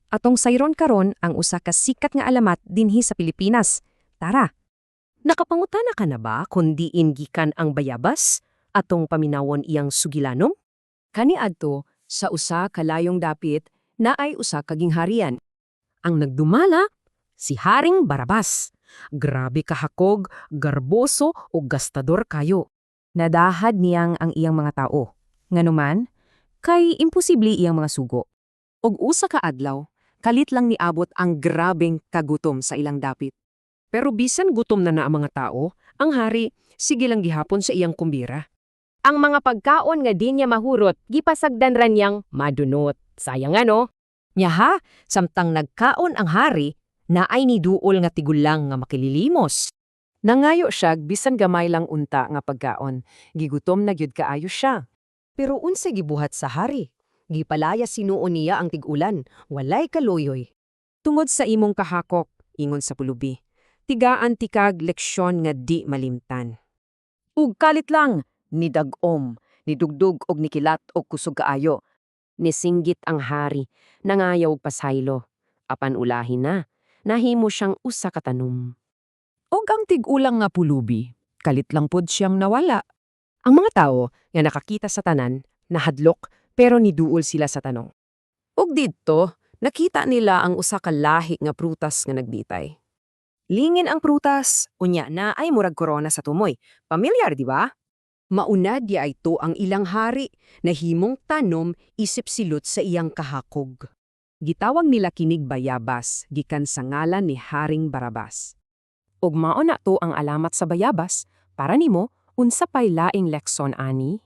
Atong sayron karon ang usa ka sikat nga alamat dinhi sa Pilipinas. Tara. Nakapangutana ka na ba kung diin gikan ang bayabas atong paminawon iyang sugilanom? Kaniadto sa usa kalayong dapit na ay usa ka gingharian. Ang nagdumala si Haring Barabas. Grabe kahakog, garboso o gastador kayo. Nadahad niyang ang iyang mga tao. Nganuman, kay imposible iyang mga sugo. Og usa ka adlaw, kalit lang niabot ang grabeng kagutom sa ilang dapit. Pero bisan gutom na ang mga tao, ang hari sige lang gihapon sa iyang kumbira. Ang mga pagkaon nga di niya mahurot, gipasagdan ra niyang madunot. Sayang ano? Nyaha, samtang nagkaon ang hari, naay ni duol nga tigulang nga makililimos. Nangayo siya bisan gamay lang unta nga pagkaon. Gigutom na gyud kaayo siya. Pero unsa gibuhat sa hari? Gipalaya sinuon niya ang tigulan, walay kaluyoy. Tungod sa imong kahakok, ingon sa pulubi, tigaan tikag leksyon nga di malimtan. Ug kalit lang, ni dagom, ni dugdug og nikilat og kusog kaayo. Nisinggit ang hari, nangayaw pasaylo. Apan ulahin na, nahimo siyang usa ka tanom. Og ang tigulang nga pulubi, kalit lang pod siyang nawala. Ang mga tao nga nakakita sa tanan, nahadlok pero niduol sila sa tanong. Og didto, nakita nila ang usa ka lahi nga prutas nga nagbitay. Lingin ang prutas, unya na ay murag korona sa tumoy. Pamilyar, di ba? Mauna di ay to ang ilang hari na himong tanom isip silot sa iyang kahakog. Gitawag nila kinig bayabas, gikan sa ngalan ni Haring Barabas. Og mao na to ang alamat sa bayabas, para nimo, unsa pay laing lekson ani?